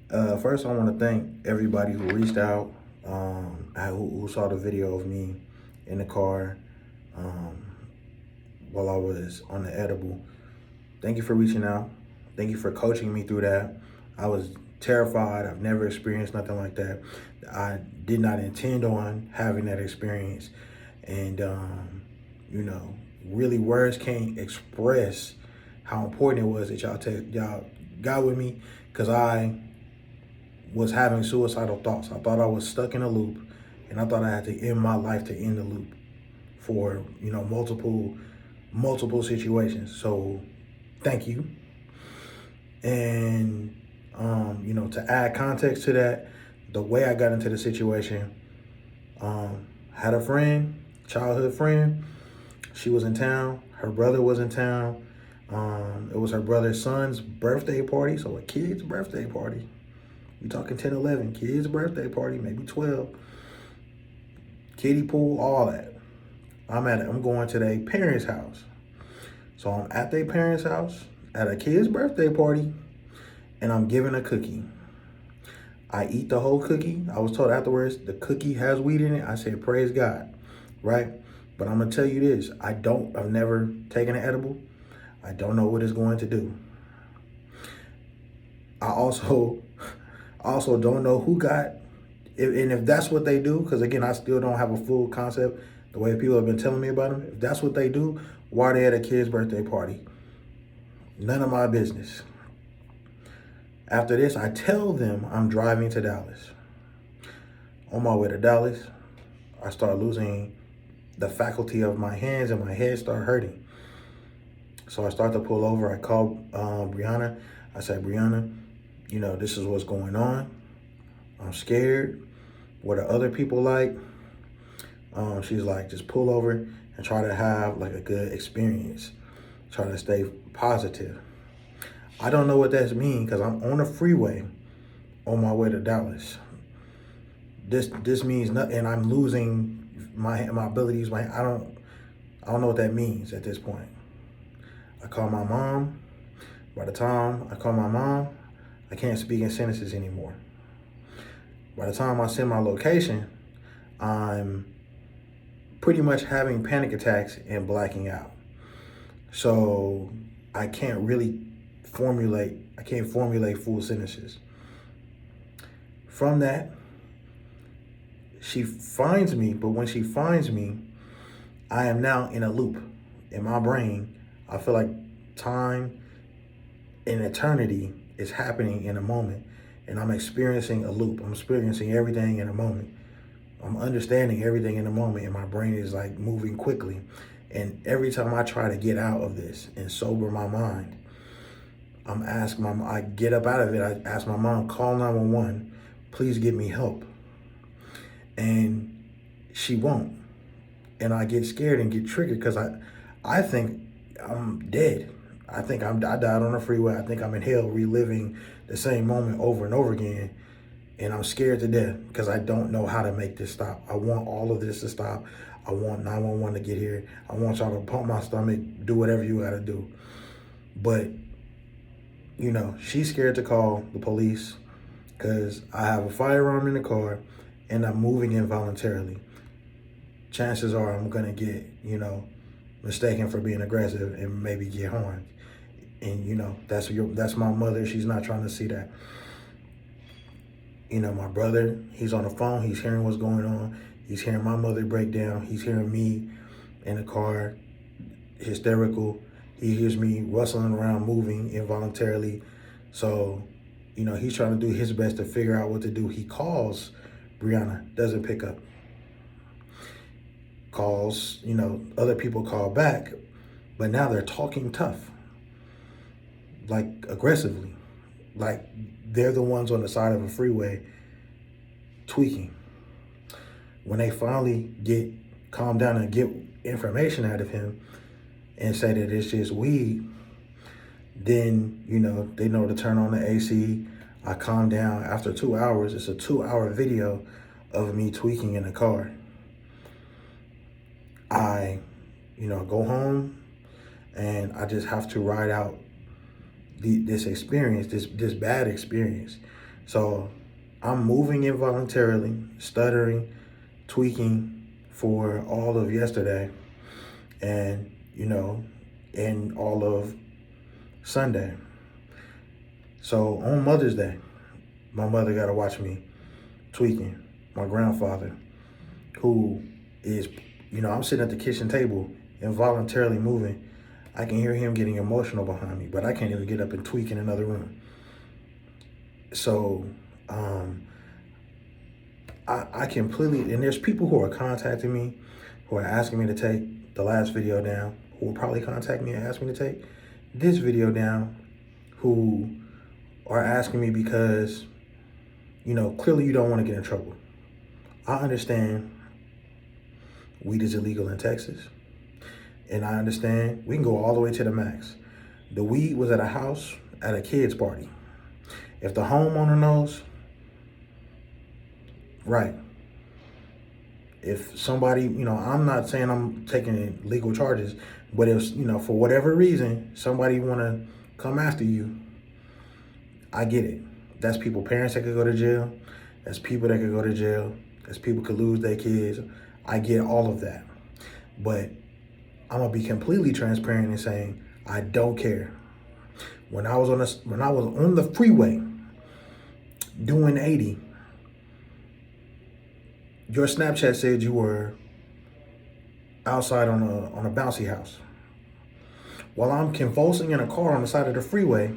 First, I want to thank everybody who reached out, who saw the video of me in the car um, while I was on the edible. Thank you for reaching out. Thank you for coaching me through that. I was terrified. I've never experienced nothing like that. I did not intend on having that experience. And, you know, really words can't express how important it was that y'all got with me, because I was having suicidal thoughts. I thought I was stuck in a loop, and I thought I had to end my life to end the loop for, multiple situations. So thank you. And to add context to that, the way I got into the situation, had a friend, childhood friend. She was in town. Her brother was in town. It was her brother's son's birthday party, so a kid's birthday party. We talking 10, 11, kid's birthday party, maybe 12. Kiddie pool, all that. I'm going to their parents' house. So I'm at their parents' house at a kid's birthday party, and I'm given a cookie. I eat the whole cookie. I was told afterwards the cookie has weed in it. I said, praise God, right? But I'm gonna tell you this: I've never taken an edible. I don't know what it's going to do. I also, also don't know who got, and if that's what they do, because again, I still don't have a full concept. The way people have been telling me about them, if that's what they do, why are they at a kid's birthday party? None of my business. After this, I tell them I'm driving to Dallas. On my way to Dallas, I start losing the faculty of my hands, and my head start hurting. So I start to pull over. I call Brianna. I say, Brianna, this is what's going on. I'm scared. What are other people like? She's like, just pull over and try to have like a good experience. Try to stay positive. I don't know what that means, because I'm on a freeway on my way to Dallas. This means nothing, and I'm losing my abilities. I don't know what that means at this point. I call my mom. By the time I call my mom, I can't speak in sentences anymore. By the time I send my location, I'm pretty much having panic attacks and blacking out. So I can't really formulate full sentences. From that, she finds me, but when she finds me, I am now in a loop. In my brain, I feel like time and eternity is happening in a moment, and I'm experiencing a loop. I'm experiencing everything in a moment. I'm understanding everything in a moment, and my brain is like moving quickly. And every time I try to get out of this and sober my mind, I get up out of it. I ask my mom, call 911, please get me help. And she won't. And I get scared and get triggered, because I think I'm dead. I think I died on the freeway. I think I'm in hell reliving the same moment over and over again. And I'm scared to death, because I don't know how to make this stop. I want all of this to stop. I want 911 to get here. I want y'all to pump my stomach, do whatever you gotta do. But, she's scared to call the police, because I have a firearm in the car and I'm moving involuntarily. Chances are I'm gonna get, mistaken for being aggressive and maybe get harmed. And that's my mother. She's not trying to see that. My brother, he's on the phone. He's hearing what's going on. He's hearing my mother break down. He's hearing me in the car, hysterical. He hears me rustling around, moving involuntarily. So, he's trying to do his best to figure out what to do. He calls Brianna, doesn't pick up. Calls, other people call back, but now they're talking tough, like aggressively. Like they're the ones on the side of a freeway tweaking. When they finally get calmed down and get information out of him and say that it's just weed, then, they know to turn on the AC. I calm down. After 2 hours, it's a 2-hour video of me tweaking in the car. I, go home, and I just have to ride out this experience, this bad experience. So I'm moving involuntarily, stuttering, tweaking for all of yesterday and, and all of Sunday. So on Mother's Day, my mother got to watch me tweaking. My grandfather, who is, I'm sitting at the kitchen table involuntarily moving. I can hear him getting emotional behind me, but I can't even get up and tweak in another room. So I completely, and there's people who are contacting me, who are asking me to take the last video down, who will probably contact me and ask me to take this video down, who are asking me because, clearly you don't want to get in trouble. I understand weed is illegal in Texas. And I understand we can go all the way to the max. The weed was at a house at a kid's party. If the homeowner knows, right. If somebody, I'm not saying I'm taking legal charges, but if, for whatever reason, somebody want to come after you, I get it. That's people, parents that could go to jail. That's people that could go to jail. That's people could lose their kids. I get all of that. But I'm gonna be completely transparent in saying I don't care. When I was on the freeway doing 80, your Snapchat said you were outside on a bouncy house. While I'm convulsing in a car on the side of the freeway,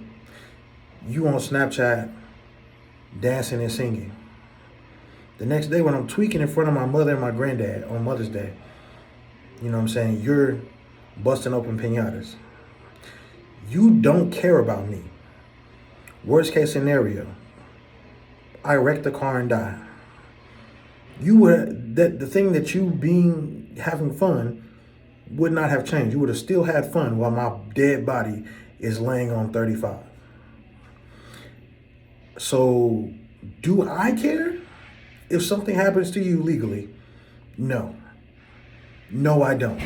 you on Snapchat dancing and singing. The next day when I'm tweaking in front of my mother and my granddad on Mother's Day, you know what I'm saying, you're busting open piñatas. You don't care about me. Worst case scenario, I wreck the car and die. The thing that you having fun would not have changed. You would have still had fun while my dead body is laying on 35. So, do I care if something happens to you legally? No. No, I don't.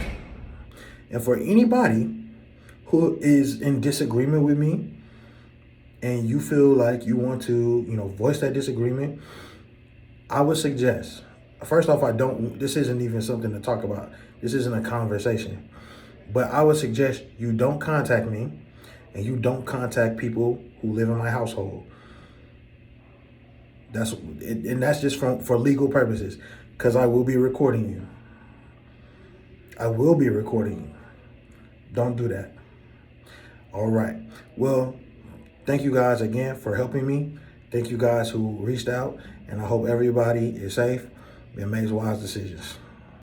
And for anybody who is in disagreement with me and you feel like you want to, voice that disagreement, I would suggest, first off, this isn't even something to talk about. This isn't a conversation. But I would suggest you don't contact me and you don't contact people who live in my household. That's just for legal purposes, because I will be recording you. I will be recording you. Don't do that. All right. Well, thank you guys again for helping me. Thank you guys who reached out, and I hope everybody is safe and makes wise decisions.